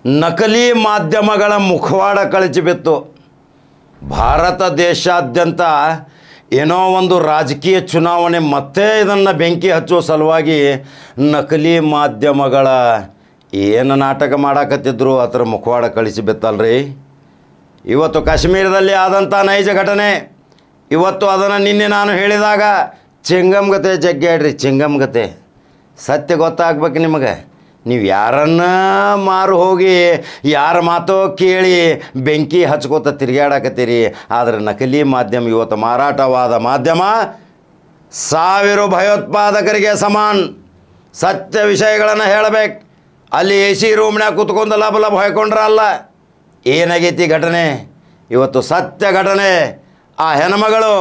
ನಕಲಿ ಮಾಧ್ಯಮಗಳ ಮುಖವಾಡ ಕಳಚಿಬಿತ್ತು. ಭಾರತ ದೇಶಾದ್ಯಂತ ಏನೋ ಒಂದು ರಾಜಕೀಯ ಚುನಾವಣೆ ಮತ್ತೆ ಇದನ್ನು ಬೆಂಕಿ ಹಚ್ಚುವ ಸಲುವಾಗಿ ನಕಲಿ ಮಾಧ್ಯಮಗಳ ಏನು ನಾಟಕ ಮಾಡಾಕತ್ತಿದ್ರು ಅದರ ಮುಖವಾಡ ಕಳಿಸಿಬಿತ್ತಲ್ರಿ. ಇವತ್ತು ಕಾಶ್ಮೀರದಲ್ಲಿ ಆದಂಥ ನೈಜ ಘಟನೆ, ಇವತ್ತು ಅದನ್ನು ನಿನ್ನೆ ನಾನು ಹೇಳಿದಾಗ ಚಿಂಗಮ್ಗತೆ ಜಗ್ಗಾಡ್ರಿ, ಚಿಂಗಮ್ಗತೆ. ಸತ್ಯ ಗೊತ್ತಾಗ್ಬೇಕು ನಿಮಗೆ. ನೀವು ಯಾರನ್ನ ಮಾರು ಹೋಗಿ ಯಾರ ಮಾತೋ ಕೇಳಿ ಬೆಂಕಿ ಹಚ್ಕೋತ ತಿರುಗಾಡಕತ್ತೀರಿ. ಆದರೆ ನಕಲಿ ಮಾಧ್ಯಮ ಇವತ್ತು ಮಾರಾಟವಾದ ಮಾಧ್ಯಮ 1000 ಭಯೋತ್ಪಾದಕರಿಗೆ ಸಮಾನ. ಸತ್ಯ ವಿಷಯಗಳನ್ನು ಹೇಳಬೇಕು. ಅಲ್ಲಿ AC ರೂಮ್ನಾಗ ಕೂತ್ಕೊಂಡು ಲಭ ಲಭ ಹೊಯ್ಕೊಂಡ್ರಲ್ಲ. ಏನಾಗೈತಿ ಘಟನೆ? ಇವತ್ತು ಸತ್ಯ ಘಟನೆ. ಆ ಹೆಣ್ಮಗಳು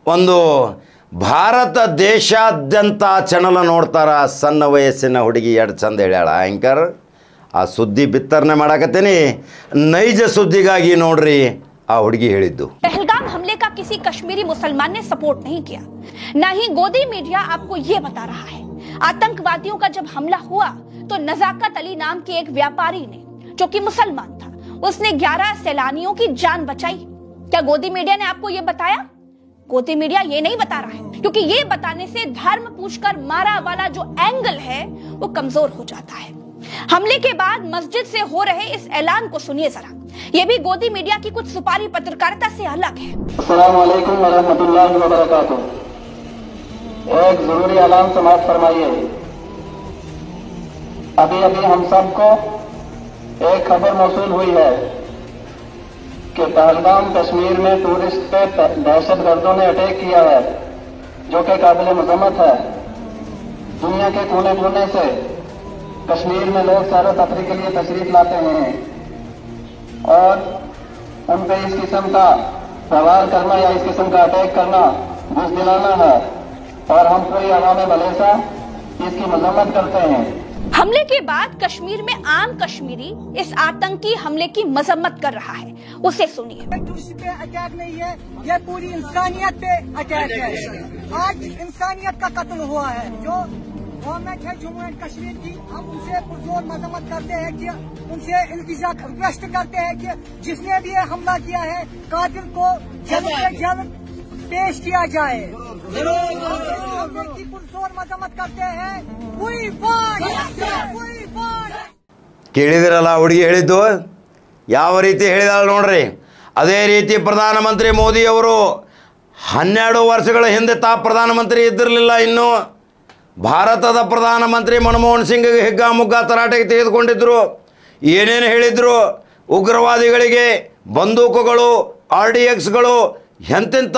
ಒಂದು ಭಾರತ ದೇಶಾದ್ಯಂತ ಚಾನಲ್ ನೋಡ್ತಾರ. ಸಣ್ಣ ವಯಸ್ಸಿನ ಹುಡುಗಿ ಎರಡು ಚಂದ ಹೇಳ್ಯಾಳ ಆ್ಯಂಕರ್. ಆ ಸುದ್ದಿ ಬಿತ್ತರಣೆ ಮಾಡಾಕತ್ತೀನಿ. ನೈಜ ಸುದ್ದಿಗಾಗಿ ನೋಡ್ರಿ ಆ ಹುಡುಗಿ ಹೇಳಿದ್ದು. पहलगाम हमले का किसी कश्मीरी मुसलमान ने सपोर्ट नहीं किया, न ही गोदी मीडिया आपको ये बता रहा है। आतंकवादियों का जब हमला हुआ तो नजाकत अली नाम के एक व्यापारी ने, जो कि मुसलमान था, उसने 11 सैलानियों की जान बचाई। क्या गोदी मीडिया ने आपको ये बताया? गोदी मीडिया ये नहीं बता रहा है, क्योंकि ये बताने से धर्म पूछकर मारा वाला जो एंगल है वो कमजोर हो जाता है। हमले के बाद मस्जिद से हो रहे इस ऐलान को सुनिए जरा। ये भी गोदी मीडिया की कुछ सुपारी पत्रकारिता से अलग है। अस्सलाम वालेकुम व रहमतुल्लाहि व बरकातुहू। एक जरूरी ऐलान समाप्त फरमाइए। अभी अभी हम सबको एक खबर मौसूल हुई है कि पहलगाम कश्मीर में टूरिस्ट पे दहशतगर्दों ने अटैक किया है, जो कि काबिल मजम्मत है। दुनिया के कोने कोने से कश्मीर में लोग सैर तफरीह के लिए तशरीफ लाते हैं और उन पे इस किस्म का प्रहार करना या इस किस्म का अटैक करना बुज़दिलाना है और हम पूरी अवाम मलेसा इसकी मजम्मत करते हैं। हमले के बाद कश्मीर में आम कश्मीरी इस आतंकी हमले की मजम्मत कर रहा है। उसे सुनिए। टूरिस्ट पे अटैक नहीं है, ये पूरी इंसानियत पे अटैक है। आज इंसानियत का कत्ल हुआ है। जो गवर्नमेंट है जम्मू एंड कश्मीर की, हम उनसे पुरजोर मजम्मत करते हैं कि उनसे इल्तिजा रिक्वेस्ट करते हैं कि जिसने भी ये हमला किया है कातिल को जल्द से जल्द पेश किया जाए। की पुरजोर मजम्मत करते हैं। ಕೇಳಿದಿರಲ್ಲ ಹುಡುಗಿ ಹೇಳಿದ್ದು ಯಾವ ರೀತಿ ಹೇಳಿದಾಳೆ ನೋಡ್ರಿ. ಅದೇ ರೀತಿ ಪ್ರಧಾನಮಂತ್ರಿ ಮೋದಿಯವರು 12 ವರ್ಷಗಳ ಹಿಂದೆ ಪ್ರಧಾನಮಂತ್ರಿ ಇದ್ದಿರಲಿಲ್ಲ. ಇನ್ನು ಭಾರತದ ಪ್ರಧಾನಮಂತ್ರಿ ಮನಮೋಹನ್ ಸಿಂಗ್ಗೆ ಹಿಗ್ಗಾಮುಗ್ಗ ತರಾಟೆಗೆ ತೆಗೆದುಕೊಂಡಿದ್ದರು. ಏನೇನು ಹೇಳಿದ್ರು? ಉಗ್ರವಾದಿಗಳಿಗೆ ಬಂದೂಕುಗಳು, RDXಗಳು, ಎಂತೆಂಥ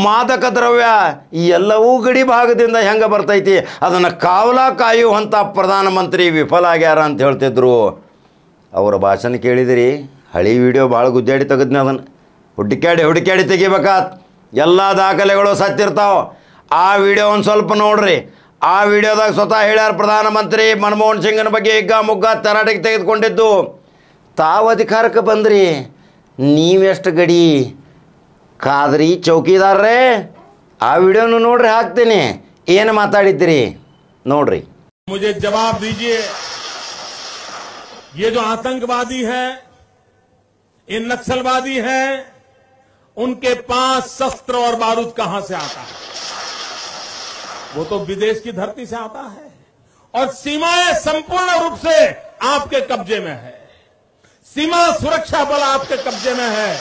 ಮಾದಕ ದ್ರವ್ಯ ಎಲ್ಲವೂ ಗಡಿ ಭಾಗದಿಂದ ಹೆಂಗೆ ಬರ್ತೈತಿ ಅದನ್ನು ಕಾವಲ ಕಾಯುವಂಥ ಪ್ರಧಾನಮಂತ್ರಿ ವಿಫಲ ಆಗ್ಯಾರ ಅಂತ ಹೇಳ್ತಿದ್ರು. ಅವರ ಭಾಷಣ ಕೇಳಿದಿರಿ? ಹಳಿ ವಿಡಿಯೋ ಭಾಳ ಗುದ್ದಾಡಿ ತೆಗೆದ್ನಿ. ಅದನ್ನು ಹುಡುಕ್ಯಾಡಿ ತೆಗಿಬೇಕಾತ್. ಎಲ್ಲ ದಾಖಲೆಗಳು ಸತ್ತಿರ್ತಾವೆ. ಆ ವಿಡಿಯೋ ಒಂದು ಸ್ವಲ್ಪ ನೋಡ್ರಿ. ಆ ವಿಡಿಯೋದಾಗ ಸ್ವತಃ ಹೇಳ್ಯಾರ ಪ್ರಧಾನಮಂತ್ರಿ ಮನಮೋಹನ್ ಸಿಂಗನ ಬಗ್ಗೆ ಹಿಗ್ಗಾಮುಗ್ಗ ತರಾಟೆಗೆ ತೆಗೆದುಕೊಂಡಿದ್ದು. ತಾವು ಅಧಿಕಾರಕ್ಕೆ ಬಂದ್ರಿ, ನೀವೆಷ್ಟು ಗಡಿ ಕಾದ್ರಿ ಚೌಕಿದಾರ್ರೇ? ಆ ವಿಡಿಯೋನು ನೋಡ್ರಿ, ಹಾಕ್ತೀನಿ. ಏನು ಮಾತಾಡಿದ್ರಿ ನೋಡ್ರಿ. मुझे जवाब दीजिए, ये जो आतंकवादी है, ये नक्सलवादी है, उनके पास शस्त्र और बारूद कहां से आता है? वो तो विदेश की धरती से आता है और सीमाएं संपूर्ण रूप से आपके कब्जे में है। सीमा सुरक्षा बल आपके कब्जे में है।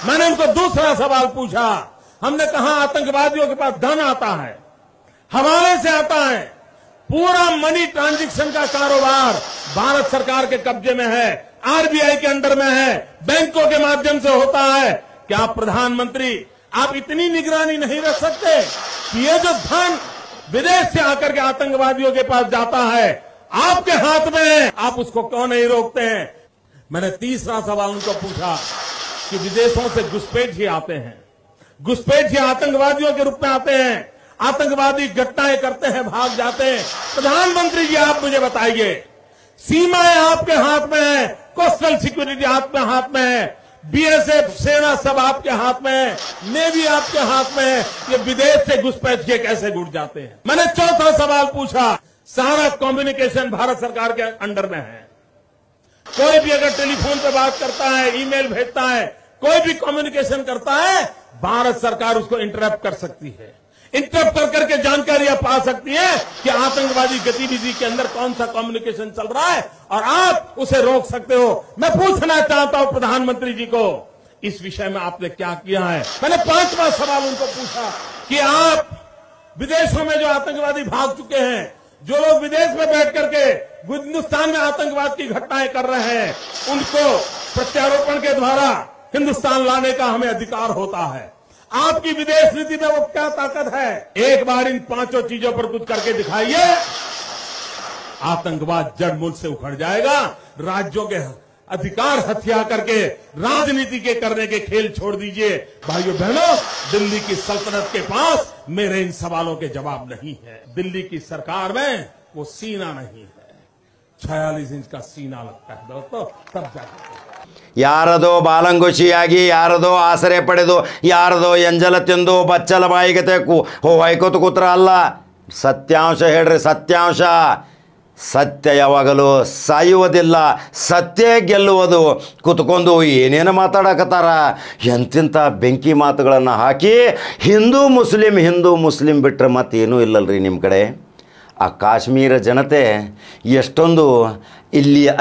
मैंने उनको दूसरा सवाल पूछा। हमने कहा आतंकवादियों के पास धन आता है, हवाले से आता है, पूरा मनी ट्रांजैक्शन का कारोबार भारत सरकार के कब्जे में है, RBI के अंडर में है, बैंकों के माध्यम से होता है। क्या प्रधानमंत्री आप इतनी निगरानी नहीं रख सकते कि ये जो धन विदेश से आकर के आतंकवादियों के पास जाता है आपके हाथ में है, आप उसको क्यों नहीं रोकते हैं? मैंने तीसरा सवाल उनको पूछा कि विदेशों से घुसपैठ ही आते हैं, घुसपैठ ही आतंकवादियों के रूप में आते हैं, आतंकवादी घटनाएं करते हैं, भाग जाते हैं। प्रधानमंत्री जी आप मुझे बताइए, सीमाएं आपके हाथ में है, कोस्टल सिक्योरिटी आपके हाथ में है, BSF सेना सब आपके हाथ में है, नेवी आपके हाथ में है, ये विदेश से घुसपैठ के कैसे घुट जाते हैं? मैंने चौथा सवाल पूछा, सारा कम्युनिकेशन भारत सरकार के अंडर में है, कोई भी अगर टेलीफोन पे बात करता है, ईमेल भेजता है, कोई भी कम्युनिकेशन करता है, भारत सरकार उसको इंटरप्ट कर सकती है। इंटरप्ट कर करके जानकारियां पा सकती है कि आतंकवादी गतिविधि के अंदर कौन सा कम्युनिकेशन चल रहा है और आप उसे रोक सकते हो। मैं पूछना चाहता हूं प्रधानमंत्री जी को, इस विषय में आपने क्या किया है? मैंने 5वां सवाल उनको पूछा कि आप विदेशों में जो आतंकवादी भाग चुके हैं, जो लोग विदेश में बैठ करके हिंदुस्तान में आतंकवाद की घटनाएं कर रहे हैं, उनको प्रत्यारोपण के द्वारा हिंदुस्तान लाने का हमें अधिकार होता है। आपकी विदेश नीति में वो क्या ताकत है? एक बार इन 5 चीजों पर कुछ करके दिखाइए, आतंकवाद जड़ मूल से उखड़ जाएगा। राज्यों के अधिकार हथिया करके राजनीति के करने के खेल छोड़ दीजिए। भाइयों बहनों, दिल्ली की सल्तनत के पास मेरे इन सवालों के जवाब नहीं है। दिल्ली की सरकार में वो सीना नहीं है, 46 इंच का सीना लगता है दोस्तों, तब जाकर ಯಾರದೋ ಬಾಲಂಗುಷಿಯಾಗಿ ಯಾರದೋ ಆಸರೆ ಪಡೆದು ಯಾರದೋ ಎಂಜಲ ತಿಂದು ಬಚ್ಚಲ ಬಾಯಿಗತೆ ಹೊಯ್ಕೋತ ಕೂತ್ರ ಅಲ್ಲ. ಸತ್ಯಾಂಶ ಹೇಳ್ರಿ, ಸತ್ಯಾಂಶ. ಸತ್ಯ ಯಾವಾಗಲೂ ಸಾಯುವುದಿಲ್ಲ, ಸತ್ಯ ಗೆಲ್ಲುವುದು. ಕೂತ್ಕೊಂಡು ಏನೇನು ಮಾತಾಡಕತ್ತಾರ, ಎಂತಿಂಥ ಬೆಂಕಿ ಮಾತುಗಳನ್ನು ಹಾಕಿ ಹಿಂದೂ ಮುಸ್ಲಿಂ ಬಿಟ್ಟರೆ ಮತ್ತೇನೂ ಇಲ್ಲಲ್ರಿ ನಿಮ್ಮ ಕಡೆ. ಆ ಕಾಶ್ಮೀರ ಜನತೆ ಎಷ್ಟೊಂದು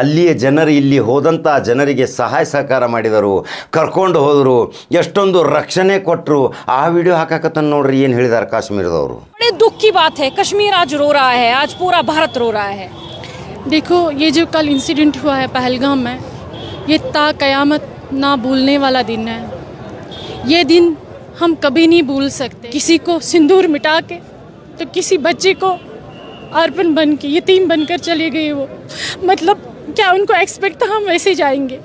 ಅಲ್ಲಿಯ ಜನರು ಇಲ್ಲಿ ಹೋದಂಥ ಜನರಿಗೆ ಸಹಾಯ ಸಹಕಾರ ಮಾಡಿದರು, ಕರ್ಕೊಂಡು ಹೋದರು, ಎಷ್ಟೊಂದು ರಕ್ಷಣೆ ಕೊಟ್ಟರು. ಆ ವಿಡಿಯೋ ಹಾಕಕತ್ತ ನೋಡ್ರಿ ಏನು ಹೇಳಿದ್ದಾರೆ ಕಾಶ್ಮೀರದವರು. बड़े दुख की बात है, कश्मीर आज रो रहा है, आज पूरा भारत रो रहा है। देखो, ये जो कल इंसिडेंट हुआ है पहलगाम में, ये ता कयामत ना भूलने वाला दिन है। ये दिन हम कभी नहीं भूल सकते। किसी को सिंदूर मिटा के तो किसी बच्चे को अर्पण बन के यतीम बनकर चले गए। वो मतलब क्या उनको एक्सपेक्ट था हम वैसे जाएंगे?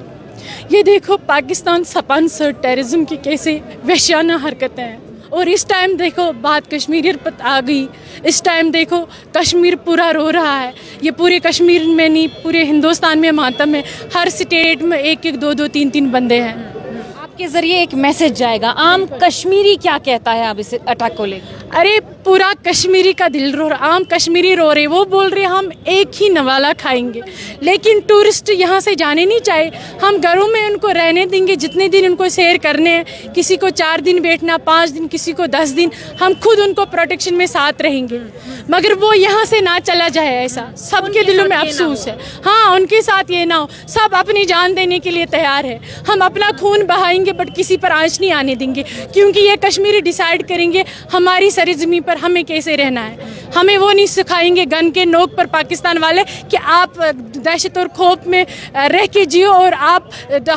ये देखो पाकिस्तान स्पॉन्सर टेररिज्म की कैसे वहशियाना हरकतें हैं। और इस टाइम देखो बात कश्मीर पर आ गई। इस टाइम देखो कश्मीर पूरा रो रहा है। ये पूरे कश्मीर में नहीं, पूरे हिंदुस्तान में मातम है। हर स्टेट में 1-1, 2-2, 3-3 बंदे हैं। आपके जरिए एक मैसेज जाएगा, आम कश्मीरी क्या कहता है अब इस अटैक को लेकर? अरे पूरा कश्मीरी का दिल रो रहा, आम कश्मीरी रो रहे। वो बोल रहे हम एक ही नवाला खाएंगे, लेकिन टूरिस्ट यहाँ से जाने नहीं चाहिए। हम घरों में उनको रहने देंगे, जितने दिन उनको सैर करने हैं, किसी को 4 दिन बैठना, 5 दिन, किसी को 10 दिन, हम खुद उनको प्रोटेक्शन में साथ रहेंगे। मगर वो यहाँ से ना चला जाए, ऐसा सबके दिलों में अफसोस है। हाँ, उनके साथ ये ना हो। सब अपनी जान देने के लिए तैयार है। हम अपना खून बहाएंगे बट किसी पर आंच नहीं आने देंगे, क्योंकि ये कश्मीरी डिसाइड करेंगे हमारी सरजमी पर हमें कैसे रहना है। हमें वो नहीं सिखाएंगे गन के नोक पर पाकिस्तान वाले कि आप दहशत और खौफ में रह के जियो, और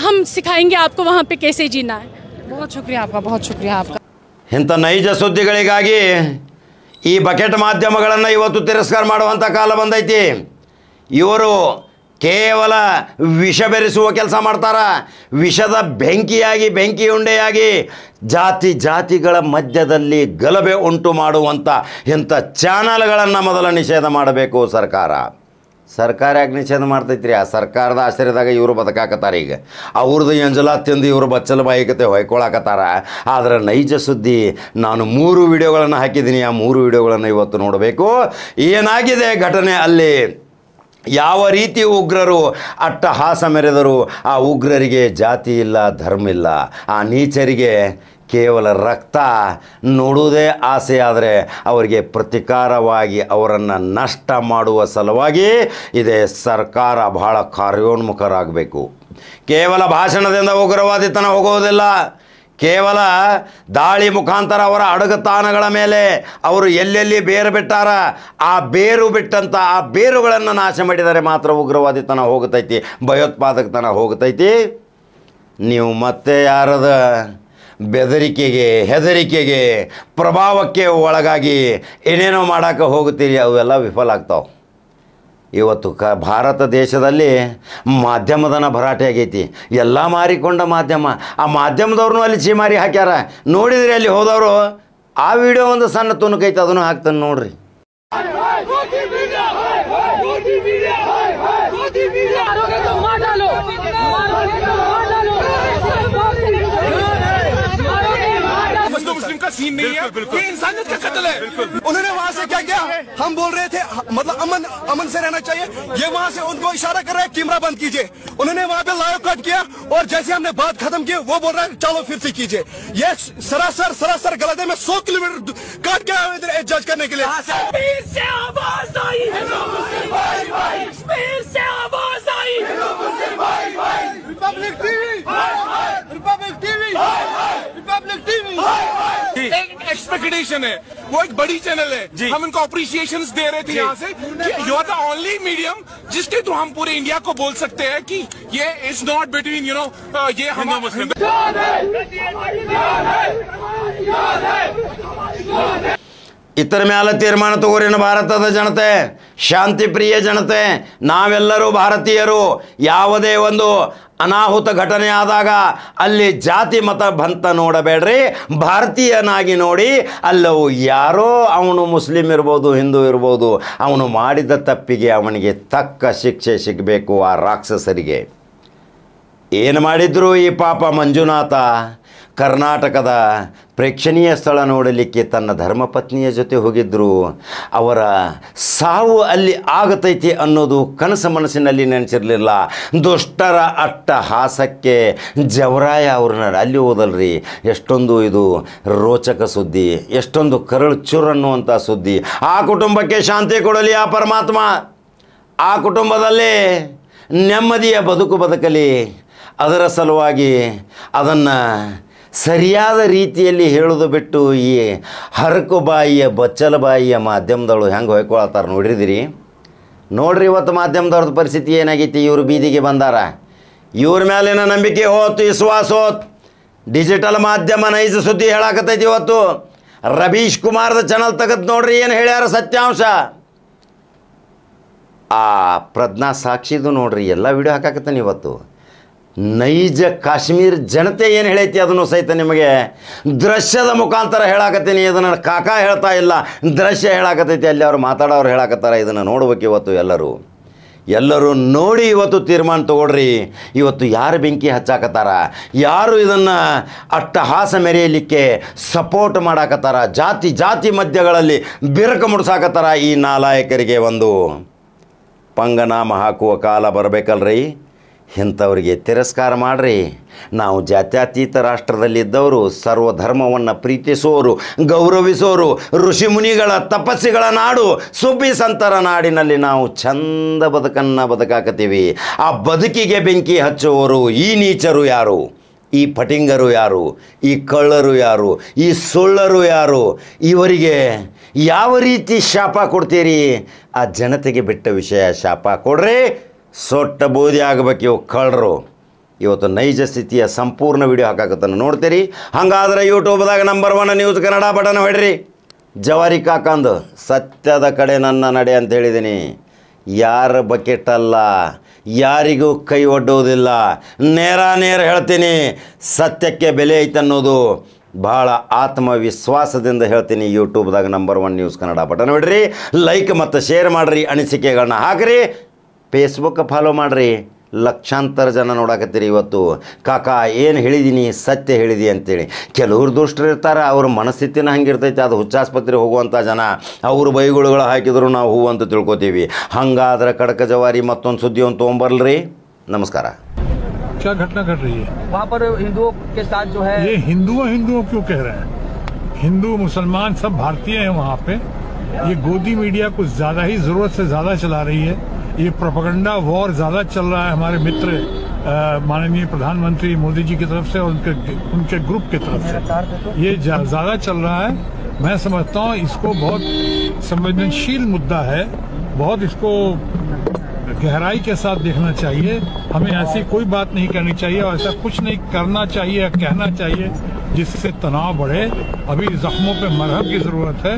हम सिखाएंगे आपको वहाँ पे कैसे जीना है। बहुत शुक्रिया आपका, बहुत शुक्रिया आपका। ಇಂಥ ನೈಜ ಸುದ್ದಿಗಳಿಗಾಗಿ ಈ ಬಕೆಟ್ ಮಾಧ್ಯಮಗಳನ್ನು ಇವತ್ತು ತಿರಸ್ಕಾರ ಮಾಡುವಂಥ ಕಾಲ ಬಂದೈತಿ. ಇವರು ಕೇವಲ ವಿಷ ಬೆರೆಸುವ ಕೆಲಸ ಮಾಡ್ತಾರೆ. ವಿಷದ ಬೆಂಕಿ ಉಂಡೆಯಾಗಿ ಜಾತಿಗಳ ಮಧ್ಯದಲ್ಲಿ ಗಲಭೆ ಉಂಟು ಮಾಡುವಂಥ ಇಂಥ ಚಾನಲ್ಗಳನ್ನು ಮೊದಲ ನಿಷೇಧ ಮಾಡಬೇಕು ಸರ್ಕಾರ. ಯಾಕೆ ನಿಷೇಧ ಮಾಡ್ತೈತ್ರಿ? ಆ ಸರ್ಕಾರದ ಆಶ್ರಯದಾಗ ಇವರು ಬದುಕಾಕತ್ತಾರ. ಈಗ ಅವ್ರದ್ದು ಎಂಜಲ ತಿಂದು ಇವರು ಬಚ್ಚಲ ಬಾಯಿಕತೆ ಹೊಯ್ಕೊಳಕತ್ತಾರ. ಆದರೆ ನೈಜ ಸುದ್ದಿ, ನಾನು 3 ವಿಡಿಯೋಗಳನ್ನು ಹಾಕಿದ್ದೀನಿ. ಆ 3 ವಿಡಿಯೋಗಳನ್ನು ಇವತ್ತು ನೋಡಬೇಕು. ಏನಾಗಿದೆ ಘಟನೆ ಅಲ್ಲಿ, ಯಾವ ರೀತಿ ಉಗ್ರರು ಅಟ್ಟಹಾಸ ಮೆರೆದರು. ಆ ಉಗ್ರರಿಗೆ ಜಾತಿ ಇಲ್ಲ, ಧರ್ಮ ಇಲ್ಲ. ಆ ನೀಚರಿಗೆ ಕೇವಲ ರಕ್ತ ನೋಡುವುದೇ ಆಸೆ. ಆದರೆ ಅವರಿಗೆ ಪ್ರತಿಕಾರವಾಗಿ ಅವರನ್ನು ನಷ್ಟ ಮಾಡುವ ಸಲುವಾಗಿ ಇದೇ ಸರ್ಕಾರ ಬಹಳ ಕಾರ್ಯೋನ್ಮುಖರಾಗಬೇಕು. ಕೇವಲ ಭಾಷಣದಿಂದ ಉಗ್ರವಾದಿತನ ಹೋಗುವುದಿಲ್ಲ. ಕೇವಲ ದಾಳಿ ಮುಖಾಂತರ ಅವರ ಅಡಗುತಾಣಗಳ ಮೇಲೆ ಅವರು ಎಲ್ಲೆಲ್ಲಿ ಬೇರು ಬಿಟ್ಟಾರ, ಆ ಬೇರು ಬಿಟ್ಟಂಥ ಆ ಬೇರುಗಳನ್ನು ನಾಶ ಮಾಡಿದರೆ ಮಾತ್ರ ಉಗ್ರವಾದಿತನ ಹೋಗುತ್ತೈತಿ, ಭಯೋತ್ಪಾದಕತನ ಹೋಗುತ್ತೈತಿ. ನೀವು ಮತ್ತೆ ಯಾರದ ಹೆದರಿಕೆಗೆ ಪ್ರಭಾವಕ್ಕೆ ಒಳಗಾಗಿ ಏನೇನೋ ಮಾಡೋಕ್ಕೆ ಹೋಗುತ್ತೀರಿ, ಅವೆಲ್ಲ ವಿಫಲ ಆಗ್ತಾವೆ. ಇವತ್ತು ಭಾರತ ದೇಶದಲ್ಲಿ ಮಾಧ್ಯಮದನ ಭರಾಟೆ ಆಗೈತಿ. ಎಲ್ಲ ಮಾರಿಕೊಂಡ ಮಾಧ್ಯಮ. ಆ ಮಾಧ್ಯಮದವ್ರನ್ನೂ ಅಲ್ಲಿ ಚೀಮಾರಿ ಹಾಕ್ಯಾರ. ನೋಡಿದ್ರಿ ಅಲ್ಲಿ ಹೋದವರು. ಆ ವಿಡಿಯೋ ಒಂದು ಸಣ್ಣ ತುಣುಕೈತೆ, ಅದನ್ನು ಹಾಕ್ತಾನೆ ನೋಡ್ರಿ. सीन नहीं है, ये इंसानियत का कत्ल है। उन्होंने वहाँ से क्या किया, हम बोल रहे थे मतलब अमन से रहना चाहिए, ये वहाँ से उनको इशारा कर रहा है कैमरा बंद कीजिए। उन्होंने वहाँ पे लाइव कट किया और जैसे हमने बात खत्म की वो बोल रहा है चलो फिर से कीजिए। ये सरासर गलत है। मैं 100 किलोमीटर काट के आया इधर जज करने के लिए। रिपब्लिक टीवी एक एक्सपेक्टेशन है, वो एक बड़ी चैनल है, हम इनको अप्रिसिएशन दे रहे थे यहाँ से कि you are the only medium जिसके थ्रू हम पूरे इंडिया को बोल सकते हैं कि ये is not between you know ये हम मुस्लिम। ಇತರ ಮೇಲೆ ತೀರ್ಮಾನ ತಗೋರಿನ ಭಾರತದ ಜನತೆ, ಶಾಂತಿ ಪ್ರಿಯ ಜನತೆ, ನಾವೆಲ್ಲರೂ ಭಾರತೀಯರು. ಯಾವುದೇ ಒಂದು ಅನಾಹುತ ಘಟನೆ ಆದಾಗ ಅಲ್ಲಿ ಜಾತಿ ಮತ ಬಂತ ನೋಡಬೇಡ್ರಿ, ಭಾರತೀಯನಾಗಿ ನೋಡಿ. ಅಲ್ಲವು ಯಾರೋ ಅವನು ಮುಸ್ಲಿಂ ಇರ್ಬೋದು, ಹಿಂದೂ ಇರ್ಬೋದು, ಅವನು ಮಾಡಿದ ತಪ್ಪಿಗೆ ಅವನಿಗೆ ತಕ್ಕ ಶಿಕ್ಷೆ ಸಿಗಬೇಕು. ಆ ರಾಕ್ಷಸರಿಗೆ ಏನು ಮಾಡಿದ್ರು ಈ ಪಾಪ ಮಂಜುನಾಥ ಕರ್ನಾಟಕದ ಪ್ರೇಕ್ಷಣೀಯ ಸ್ಥಳ ನೋಡಲಿಕ್ಕೆ ತನ್ನ ಧರ್ಮಪತ್ನಿಯ ಜೊತೆ ಹೋಗಿದ್ದರು. ಅವರ ಸಾವು ಅಲ್ಲಿ ಆಗತೈತಿ ಅನ್ನೋದು ಕನಸು ಮನಸ್ಸಿನಲ್ಲಿ ನೆನೆಸಿರಲಿಲ್ಲ. ದುಷ್ಟರ ಅಟ್ಟಹಾಸಕ್ಕೆ ಜವರಾಯ ಅವ್ರನ್ನ ಅಲ್ಲಿ ಹೋದಲ್ರಿ. ಎಷ್ಟೊಂದು ಇದು ರೋಚಕ ಸುದ್ದಿ, ಎಷ್ಟೊಂದು ಕರಳು ಚುರ್ ಅನ್ನುವಂಥ ಸುದ್ದಿ. ಆ ಕುಟುಂಬಕ್ಕೆ ಶಾಂತಿ ಕೊಡಲಿ ಆ ಪರಮಾತ್ಮ. ಆ ಕುಟುಂಬದಲ್ಲಿ ನೆಮ್ಮದಿಯ ಬದುಕು ಬದುಕಲಿ. ಅದರ ಸಲುವಾಗಿ ಅದನ್ನು ಸರಿಯಾದ ರೀತಿಯಲ್ಲಿ ಹೇಳೋದು ಬಿಟ್ಟು ಈ ಹರಕು ಬಾಯಿಯ ಬಚ್ಚಲ ಬಾಯಿಯ ಮಾಧ್ಯಮದಳು ಹೆಂಗೆ ಹೊಯ್ಕೊಳ್ತಾರೆ ನೋಡಿದಿರಿ. ನೋಡ್ರಿ ಇವತ್ತು ಮಾಧ್ಯಮದವ್ರದ್ದು ಪರಿಸ್ಥಿತಿ ಏನಾಗೈತಿ. ಇವರು ಬೀದಿಗೆ ಬಂದಾರ, ಇವ್ರ ಮೇಲಿನ ನಂಬಿಕೆ ಹೋತು, ವಿಶ್ವಾಸ ಹೋತ್. ಡಿಜಿಟಲ್ ಮಾಧ್ಯಮ ನೈಜ ಸುದ್ದಿ ಹೇಳಾಕತ್ತೈತಿ. ಇವತ್ತು ರವೀಶ್ ಕುಮಾರ್ದ ಚಾನಲ್ ತೆಗೆದು ನೋಡ್ರಿ ಏನು ಹೇಳ್ಯಾರ ಸತ್ಯಾಂಶ. ಆ ಪ್ರಜ್ಞಾ ಸಾಕ್ಷಿದು ನೋಡ್ರಿ, ಎಲ್ಲ ವಿಡಿಯೋ ಹಾಕಾಕತ್ತಾನೆ ಇವತ್ತು. ನೈಜ ಕಾಶ್ಮೀರ ಜನತೆ ಏನು ಹೇಳೈತಿ ಅದನ್ನು ಸಹಿತ ನಿಮಗೆ ದೃಶ್ಯದ ಮುಖಾಂತರ ಹೇಳಾಕತ್ತೀನಿ. ಇದನ್ನು ಕಾಕಾ ಹೇಳ್ತಾ ಇಲ್ಲ, ದೃಶ್ಯ ಹೇಳಾಕತ್ತೈತಿ. ಅಲ್ಲಿ ಅವ್ರು ಮಾತಾಡೋರು ಹೇಳಾಕತ್ತಾರ. ಇದನ್ನು ನೋಡ್ಬೇಕು ಇವತ್ತು ಎಲ್ಲರೂ ನೋಡಿ ಇವತ್ತು ತೀರ್ಮಾನ ತಗೊಳ್ರಿ. ಇವತ್ತು ಯಾರು ಬೆಂಕಿ ಹಚ್ಚಾಕತ್ತಾರ, ಯಾರು ಇದನ್ನು ಅಟ್ಟಹಾಸ ಮೆರೆಯಲಿಕ್ಕೆ ಸಪೋರ್ಟ್ ಮಾಡಾಕತ್ತಾರ, ಜಾತಿ ಮಧ್ಯಗಳಲ್ಲಿ ಬಿರುಕು ಮುಡ್ಸಾಕತ್ತಾರ, ಈ ನಾಲಾಯಕರಿಗೆ ಒಂದು ಪಂಗನಾಮ ಹಾಕುವ ಕಾಲ ಬರಬೇಕಲ್ರಿ. ಇಂಥವ್ರಿಗೆ ತಿರಸ್ಕಾರ ಮಾಡಿರಿ. ನಾವು ಜಾತ್ಯತೀತ ರಾಷ್ಟ್ರದಲ್ಲಿದ್ದವರು, ಸರ್ವಧರ್ಮವನ್ನು ಪ್ರೀತಿಸೋರು, ಗೌರವಿಸೋರು, ಋಷಿಮುನಿಗಳ ತಪಸ್ಸಿಗಳ ನಾಡು, ಸುಬ್ಬಿ ಸಂತರ ನಾಡಿನಲ್ಲಿ ನಾವು ಚಂದ ಬದುಕಾಕತ್ತೀವಿ. ಆ ಬದುಕಿಗೆ ಬೆಂಕಿ ಹಚ್ಚುವವರು ಈ ನೀಚರು ಯಾರು, ಈ ಫಟಿಂಗರು ಯಾರು, ಈ ಕಳ್ಳರು ಯಾರು, ಈ ಸುಳ್ಳರು ಯಾರು, ಇವರಿಗೆ ಯಾವ ರೀತಿ ಶಾಪ ಕೊಡ್ತೀರಿ? ಆ ಜನತೆಗೆ ಬಿಟ್ಟ ವಿಷಯ. ಶಾಪ ಕೊಡ್ರಿ, ಸೊಟ್ಟ ಬೂದಿ ಆಗಬೇಕು ಇವು ಕಳ್ಳರು. ಇವತ್ತು ನೈಜ ಸ್ಥಿತಿಯ ಸಂಪೂರ್ಣ ವಿಡಿಯೋ ಹಾಕಾಕತ್ತನ್ನು ನೋಡ್ತೀರಿ. ಹಾಗಾದ್ರೆ ಯೂಟ್ಯೂಬ್ದಾಗ ನಂಬರ್ 1 ನ್ಯೂಸ್ ಕನ್ನಡ ಬಟನ್ ಹೊಡ್ರಿ. ಜವಾರಿ ಕಾಕಂದು ಸತ್ಯದ ಕಡೆ ನನ್ನ ನಡೆ ಅಂತ ಹೇಳಿದ್ದೀನಿ. ಯಾರ ಬಕೆಟ್ ಅಲ್ಲ, ಯಾರಿಗೂ ಕೈ ಒಡ್ಡುವುದಿಲ್ಲ. ನೇರ ಹೇಳ್ತೀನಿ, ಸತ್ಯಕ್ಕೆ ಬೆಲೆ ಐತೆ ಅನ್ನೋದು ಭಾಳ ಆತ್ಮವಿಶ್ವಾಸದಿಂದ ಹೇಳ್ತೀನಿ. ಯೂಟ್ಯೂಬ್ದಾಗ ನಂಬರ್ 1 ನ್ಯೂಸ್ ಕನ್ನಡ ಬಟನ್ ಹೊಡ್ರಿ. ಲೈಕ್ ಮತ್ತು ಶೇರ್ ಮಾಡಿರಿ, ಅನಿಸಿಕೆಗಳನ್ನ ಹಾಕಿರಿ. ಫೇಸ್ಬುಕ್ ಫಾಲೋ ಮಾಡಿರಿ. ಲಕ್ಷಾಂತರ ಜನ ನೋಡಾಕತ್ತೀರಿ. ಇವತ್ತು ಕಾಕಾ ಏನು ಹೇಳಿದ್ದೀನಿ, ಸತ್ಯ ಹೇಳಿದಿ ಅಂತೇಳಿ. ಕೆಲವ್ರು ದುಷ್ಟರು ಇರ್ತಾರೆ, ಅವ್ರ ಮನಸ್ಥಿತಿನ ಹಂಗಿರ್ತೈತೆ. ಅದು ಹುಚ್ಚಾಸ್ಪತ್ರೆ ಹೋಗುವಂಥ ಜನ, ಅವರು ಬೈಗುಳುಗಳು ಹಾಕಿದ್ರು ನಾವು ಹೂ ಅಂತ ತಿಳ್ಕೊತೀವಿ. ಹಂಗಾದ್ರೆ ಕಡಕ ಜವಾರಿ ಮತ್ತೊಂದು ಸುದ್ದಿ ಒಂದು ತೊಗೊಂಬರ್ಲ್ರಿ. ನಮಸ್ಕಾರ. क्या घटना घट रही है वहाँ पर हिंदुओं के साथ जो है? ये हिंदुओं क्यों कह रहे हैं? हिंदू मुसलमान सब भारतीय हैं वहाँ पे। ये गोदी मीडिया कुछ ज्यादा ही जरूरत से ज्यादा चला रही है। ये प्रोपेगेंडा वॉर ज्यादा चल रहा है हमारे मित्र माननीय प्रधानमंत्री मोदी जी की तरफ से और उनके ग्रुप की तरफ से ये ज्यादा चल रहा है। मैं समझता हूँ इसको बहुत संवेदनशील मुद्दा है, बहुत इसको गहराई के साथ देखना चाहिए। हमें ऐसी कोई बात नहीं करनी चाहिए और ऐसा कुछ नहीं करना चाहिए या कहना चाहिए जिससे तनाव बढ़े। अभी जख्मों पे मरहम की जरूरत है।